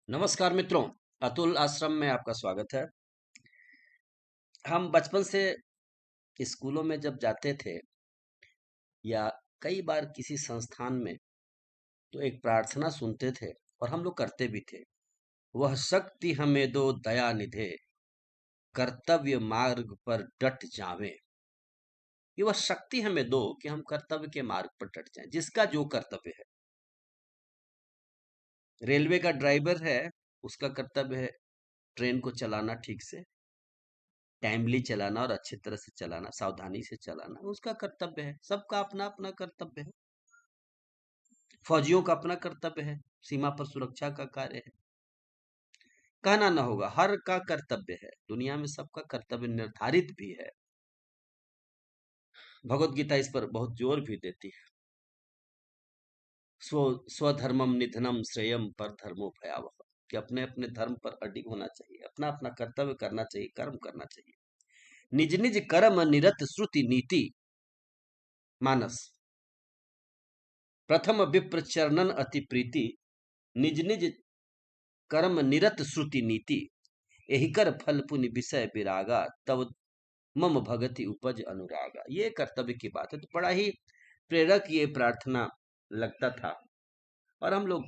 नमस्कार मित्रों, अतुल आश्रम में आपका स्वागत है। हम बचपन से स्कूलों में जब जाते थे या कई बार किसी संस्थान में, तो एक प्रार्थना सुनते थे और हम लोग करते भी थे। वह शक्ति हमें दो दया निधे, कर्तव्य मार्ग पर डट जावें। ये वह शक्ति हमें दो कि हम कर्तव्य के मार्ग पर डट जाएं, जिसका जो कर्तव्य है। रेलवे का ड्राइवर है, उसका कर्तव्य है ट्रेन को चलाना ठीक से, टाइमली चलाना और अच्छी तरह से चलाना, सावधानी से चलाना उसका कर्तव्य है। सबका अपना अपना कर्तव्य है। फौजियों का अपना कर्तव्य है, सीमा पर सुरक्षा का कार्य है। कहना ना होगा, हर का कर्तव्य है। दुनिया में सबका कर्तव्य निर्धारित भी है। भगवत गीता इस पर बहुत जोर भी देती है। स्वधर्मम निधनम श्रेयम पर धर्मो भयावह, कि अपने अपने धर्म पर अडिग होना चाहिए, अपना अपना कर्तव्य करना चाहिए, कर्म करना चाहिए। निज निज कर्म निरत श्रुति नीति मानस, प्रथम विप्र चरणन अति प्रीति, निज निज कर्म निरत श्रुति नीति, एहि कर फल पुनि विषय विरागा, तब मम भगति उपज अनुरागा। ये कर्तव्य की बात है। तो बड़ा ही प्रेरक ये प्रार्थना लगता था। और हम लोग,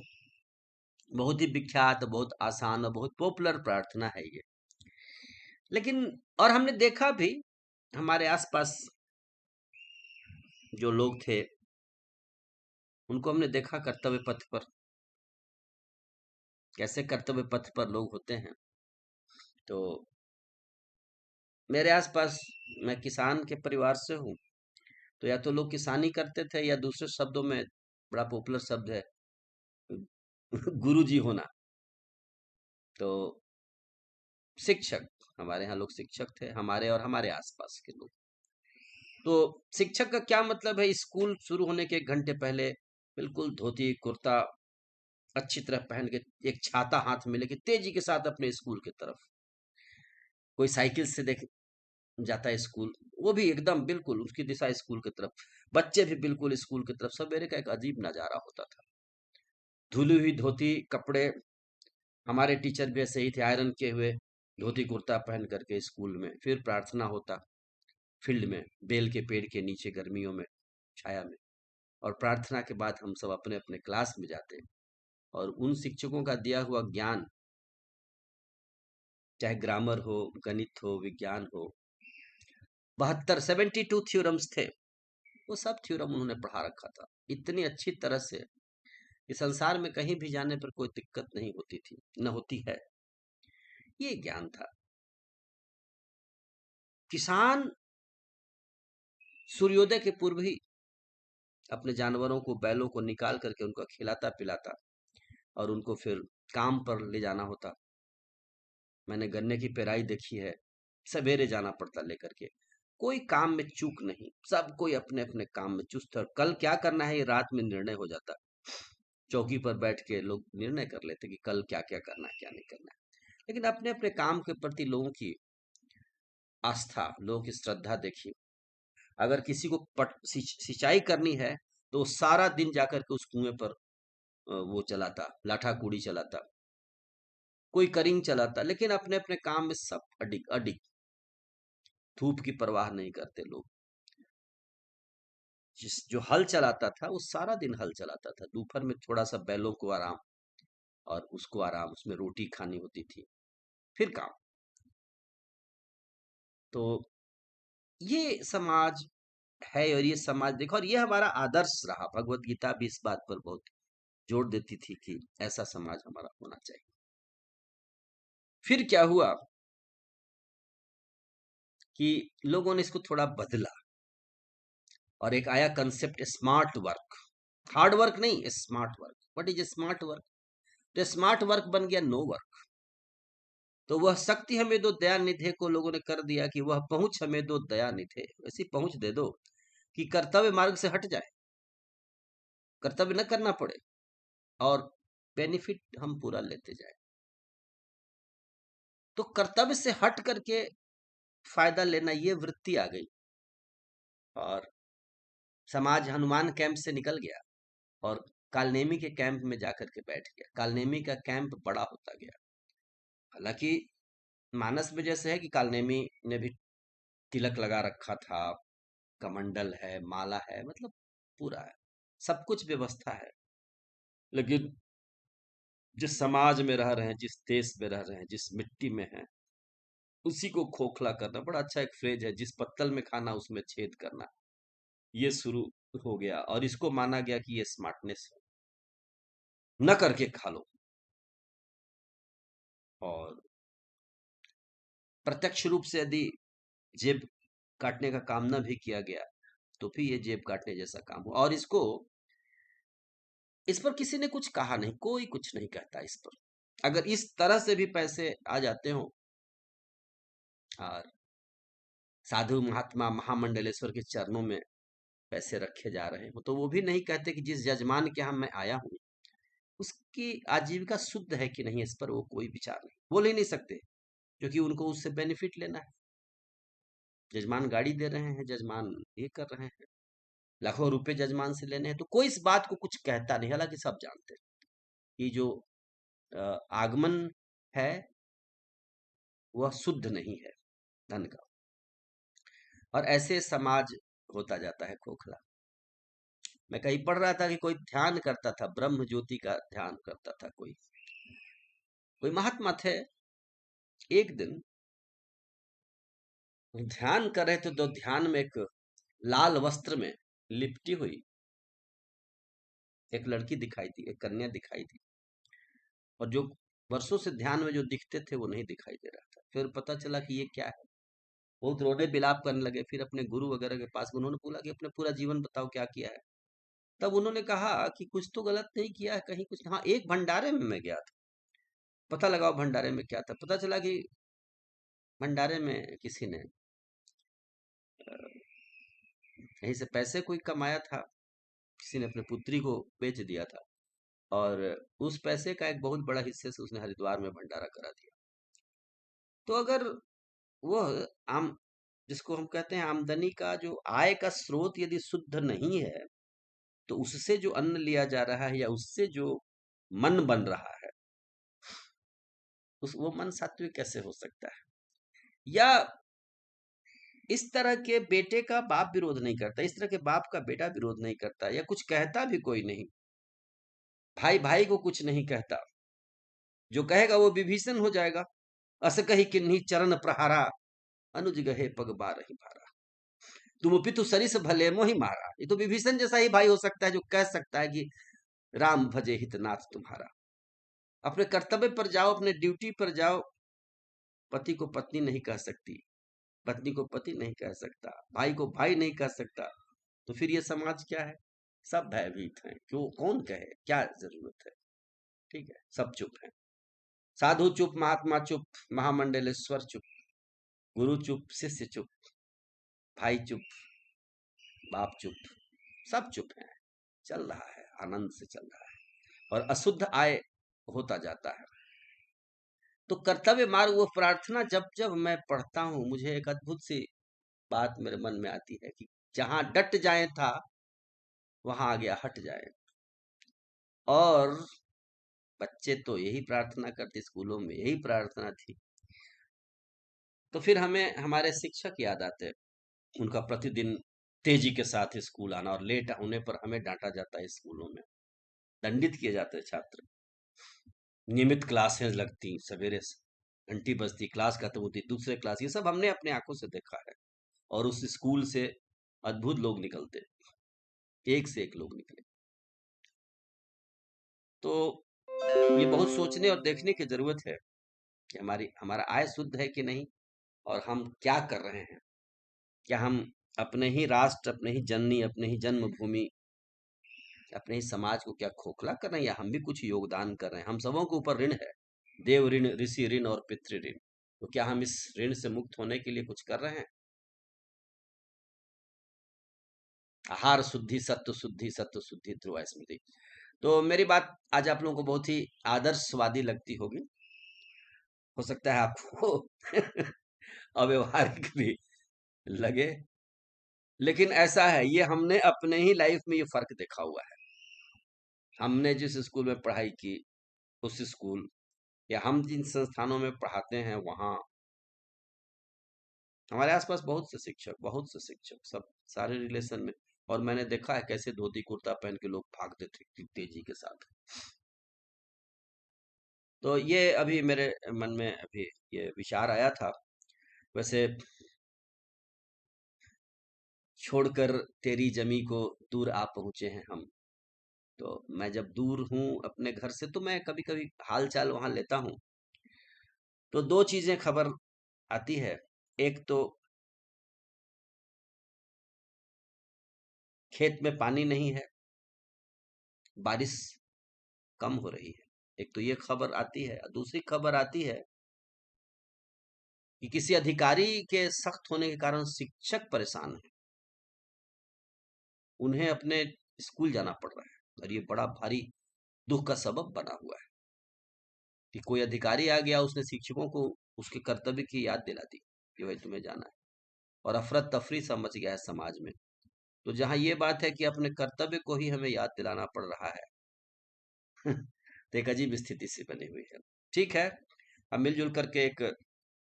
बहुत ही विख्यात, बहुत आसान और बहुत पॉपुलर प्रार्थना है ये। लेकिन और हमने देखा भी, हमारे आसपास जो लोग थे उनको हमने देखा कर्तव्य पथ पर, कैसे कर्तव्य पथ पर लोग होते हैं। तो मेरे आसपास, मैं किसान के परिवार से हूँ, तो या तो लोग किसानी करते थे या दूसरे शब्दों में बड़ा पॉपुलर शब्द है गुरुजी होना। तो शिक्षक, हमारे यहाँ लोग शिक्षक थे, हमारे और हमारे आसपास के लोग। तो शिक्षक का क्या मतलब है? स्कूल शुरू होने के 1 घंटे पहले बिल्कुल धोती कुर्ता अच्छी तरह पहन के, एक छाता हाथ में लेके तेजी के साथ अपने स्कूल की तरफ। कोई साइकिल से देख जाता है स्कूल, वो भी एकदम बिल्कुल उसकी दिशा स्कूल की तरफ। बच्चे भी बिल्कुल स्कूल की तरफ। सवेरे का एक अजीब नजारा होता था। धुली हुई धोती कपड़े, हमारे टीचर भी ऐसे ही थे, आयरन किए हुए धोती कुर्ता पहन करके स्कूल में। फिर प्रार्थना होता फील्ड में, बेल के पेड़ के नीचे, गर्मियों में छाया में। और प्रार्थना के बाद हम सब अपने अपने क्लास में जाते। और उन शिक्षकों का दिया हुआ ज्ञान, चाहे ग्रामर हो, गणित हो, विज्ञान हो, 72 थ्योरम्स थे, वो सब थ्योरम उन्होंने पढ़ा रखा था इतनी अच्छी तरह से कि संसार में कहीं भी जाने पर कोई दिक्कत नहीं होती थी, न होती है। ये ज्ञान था। किसान सूर्योदय के पूर्व ही अपने जानवरों को, बैलों को निकाल करके उनको खिलाता पिलाता और उनको फिर काम पर ले जाना होता। मैंने गन्ने की पेराई देखी है, सवेरे जाना पड़ता लेकर के। कोई काम में चूक नहीं, सब कोई अपने अपने काम में चुस्त है। कल क्या करना है ये रात में निर्णय हो जाता। चौकी पर बैठ के लोग निर्णय कर लेते कि कल क्या क्या करना है, क्या नहीं करना है। लेकिन अपने अपने काम के प्रति लोगों की आस्था, लोगों की श्रद्धा देखिए। अगर किसी को सिंचाई करनी है, तो सारा दिन जाकर के उस कुएं पर वो चलाता, लाठा कूड़ी चलाता, कोई करिंग चलाता। लेकिन अपने अपने काम में सब अडिग अडिग, धूप की परवाह नहीं करते लोग। जिस जो हल चलाता था वो सारा दिन हल चलाता था, दोपहर में थोड़ा सा बैलों को आराम, और उसको आराम, उसमें रोटी खानी होती थी, फिर काम। तो ये समाज है, और ये समाज देखो, और ये हमारा आदर्श रहा। भगवत गीता भी इस बात पर बहुत जोर देती थी कि ऐसा समाज हमारा होना चाहिए। फिर क्या हुआ कि लोगों ने इसको थोड़ा बदला, और एक आया concept smart work. Hard work नहीं, smart work. What is smart work? तो स्मार्ट वर्क बन गया नो वर्क। तो वह शक्ति हमें दो दया निधे को लोगों ने कर दिया कि वह पहुंच हमें दो दया निधे, ऐसी पहुंच दे दो कि कर्तव्य मार्ग से हट जाए, कर्तव्य न करना पड़े, और बेनिफिट हम पूरा लेते जाए। तो कर्तव्य से हट करके फायदा लेना, ये वृत्ति आ गई। और समाज हनुमान कैंप से निकल गया और कालनेमी के कैंप में जाकर के बैठ गया। कालनेमी का कैंप बड़ा होता गया। हालांकि मानस में जैसे है कि कालनेमी ने भी तिलक लगा रखा था, कमंडल है, माला है, मतलब पूरा है, सब कुछ व्यवस्था है। लेकिन जिस समाज में रह रहे हैं, जिस देश में रह रहे हैं, जिस मिट्टी में हैं, उसी को खोखला करना, बड़ा अच्छा एक फ्रेज है, जिस पत्तल में खाना उसमें छेद करना, ये शुरू हो गया और इसको माना गया कि ये स्मार्टनेस है, न करके खा लो। और प्रत्यक्ष रूप से यदि जेब काटने का काम न भी किया गया तो भी ये जेब काटने जैसा काम हुआ। और इस पर किसी ने कुछ कहा नहीं, कोई कुछ नहीं कहता इस पर। अगर इस तरह से भी पैसे आ जाते हो और साधु महात्मा महामंडलेश्वर के चरणों में पैसे रखे जा रहे हो, तो वो भी नहीं कहते कि जिस यजमान के यहाँ मैं आया हूँ उसकी आजीविका शुद्ध है कि नहीं, इस पर वो कोई विचार नहीं, बोल ही नहीं सकते, क्योंकि उनको उससे बेनिफिट लेना है। जजमान गाड़ी दे रहे हैं, जजमान ये कर रहे हैं, लाखों रुपए जजमान से लेने हैं, तो कोई इस बात को कुछ कहता नहीं। हालांकि सब जानते हैं कि जो आगमन है वह शुद्ध नहीं है धन का, और ऐसे समाज होता जाता है खोखला। मैं कहीं पढ़ रहा था कि कोई ध्यान करता था, ब्रह्म ज्योति का ध्यान करता था, कोई महात्मा थे। एक दिन ध्यान कर रहे थे तो ध्यान में एक लाल वस्त्र में लिपटी हुई एक लड़की दिखाई दी, एक कन्या दिखाई दी, और जो वर्षों से ध्यान में जो दिखते थे वो नहीं दिखाई दे रहा था। फिर पता चला कि ये क्या है। वो रोने बिलाप करने लगे। फिर अपने गुरु वगैरह के पास उन्होंने बोला कि अपने पूरा जीवन बताओ क्या किया है। तब उन्होंने कहा कि कुछ तो गलत नहीं किया है, कहीं कुछ, हाँ एक भंडारे में मैं गया था, पता लगाओ भंडारे में क्या था। पता चला कि भंडारे में किसी ने कहीं से पैसे कोई कमाया था, किसी ने अपने पुत्री को बेच दिया था, और उस पैसे का एक बहुत बड़ा हिस्से से उसने हरिद्वार में भंडारा करा दिया। तो अगर वह आम जिसको हम कहते हैं आमदनी का जो आय का स्रोत यदि शुद्ध नहीं है, तो उससे जो अन्न लिया जा रहा है या उससे जो मन बन रहा है, उस वो मन सात्विक कैसे हो सकता है। या इस तरह के बेटे का बाप विरोध नहीं करता, इस तरह के बाप का बेटा विरोध नहीं करता, या कुछ कहता भी कोई नहीं, भाई भाई को कुछ नहीं कहता, जो कहेगा वो विभीषण हो जाएगा। अस कही किन्हीं चरण प्रहारा, अनुज गहे पग बारहि भारा, तुम पितु सरिस भले मोहि मारा। ये तो विभीषण जैसा ही भाई हो सकता है जो कह सकता है कि राम भजे हितनाथ तुम्हारा। अपने कर्तव्य पर जाओ, अपने ड्यूटी पर जाओ। पति को पत्नी नहीं कह सकती, पत्नी को पति नहीं कह सकता, भाई को भाई नहीं कह सकता, तो फिर ये समाज क्या है। सब भयभीत हैं, क्यों, कौन कहे, क्या जरूरत है। ठीक है, सब चुप हैं। साधु चुप, महात्मा चुप, महामंडलेश्वर चुप, गुरु चुप, शिष्य चुप, भाई चुप, बाप चुप, सब चुप हैं। चल रहा है, आनंद से चल रहा है, और अशुद्ध आय होता जाता है। तो कर्तव्य मार्ग, वो प्रार्थना जब जब मैं पढ़ता हूँ, मुझे एक अद्भुत सी बात मेरे मन में आती है कि जहां डट जाए था वहां आ गया हट जाए। और बच्चे तो यही प्रार्थना करते, स्कूलों में यही प्रार्थना थी। तो फिर हमें हमारे शिक्षक याद आते, उनका प्रतिदिन तेजी के साथ स्कूल आना, और लेट होने पर हमें डांटा जाता है, स्कूलों में दंडित किए जाते हैं छात्र। नियमित क्लासें लगती, सवेरे घंटी बजती, क्लास खत्म होती, दूसरे क्लास, ये सब हमने अपने आंखों से देखा है। और उस स्कूल से अद्भुत लोग निकलते, एक से एक लोग निकले। तो ये बहुत सोचने और देखने की जरूरत है कि हमारा आय शुद्ध है कि नहीं, और हम क्या कर रहे हैं। क्या हम अपने ही राष्ट्र, अपने ही जननी, अपने ही जन्मभूमि, अपने ही समाज को क्या खोखला कर रहे हैं, या हम भी कुछ योगदान कर रहे हैं। हम सबों के ऊपर ऋण है, देव ऋण, ऋषि ऋण और पितृ ऋण। तो क्या हम इस ऋण से मुक्त होने के लिए कुछ कर रहे हैं। आहार शुद्धि, सत्व शुद्धि, सत्व शुद्धि, ध्रुव स्मृति। तो मेरी बात आज आप लोगों को बहुत ही आदर्शवादी लगती होगी, हो सकता है आपको अव्यवहारिक भी लगे, लेकिन ऐसा है, ये हमने अपने ही लाइफ में ये फर्क देखा हुआ है। हमने जिस स्कूल में पढ़ाई की, उस स्कूल या हम जिन संस्थानों में पढ़ाते हैं वहाँ हमारे आसपास बहुत से शिक्षक सब सारे रिलेशन में। और मैंने देखा है कैसे धोती कुर्ता पहन के लोग भागते थे कितनी तेजी के साथ। तो ये अभी मेरे मन में अभी ये विचार आया था। वैसे छोड़कर तेरी जमी को दूर आ पहुंचे हैं हम। तो मैं जब दूर हूँ अपने घर से तो मैं कभी कभी हाल चाल वहां लेता हूँ। तो दो चीजें खबर आती है। एक तो खेत में पानी नहीं है, बारिश कम हो रही है। एक तो ये खबर आती है, दूसरी खबर आती है कि किसी अधिकारी के सख्त होने के कारण शिक्षक परेशान हैं, उन्हें अपने स्कूल जाना पड़ रहा है। और ये बड़ा भारी दुख का सबब बना हुआ है कि कोई अधिकारी आ गया, उसने शिक्षकों को उसके कर्तव्य की याद दिला दी कि भाई तुम्हें जाना है। और अफरा तफरी सा मच गया है समाज में। तो जहां ये बात है कि अपने कर्तव्य को ही हमें याद दिलाना पड़ रहा है तो एक अजीब स्थिति सी बनी हुई है। ठीक है, हम मिलजुल करके एक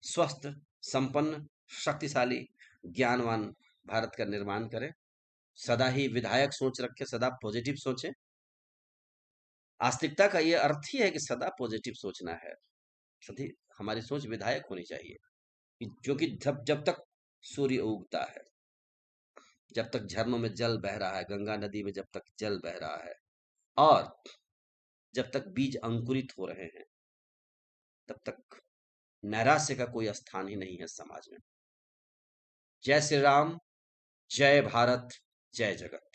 स्वस्थ, संपन्न, शक्तिशाली, ज्ञानवान भारत का निर्माण करें। सदा ही विधायक सोच रखें, सदा पॉजिटिव सोचें। आस्तिकता का ये अर्थ ही है कि सदा पॉजिटिव सोचना है। सदी हमारी सोच विधायक होनी चाहिए कि जो कि जब जब तक सूर्य उगता है, जब तक झरनों में जल बह रहा है, गंगा नदी में जब तक जल बह रहा है, और जब तक बीज अंकुरित हो रहे हैं, तब तक नैराश्य का कोई स्थान ही नहीं है समाज में। जय श्री राम, जय भारत, जय जगत।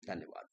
धन्यवाद।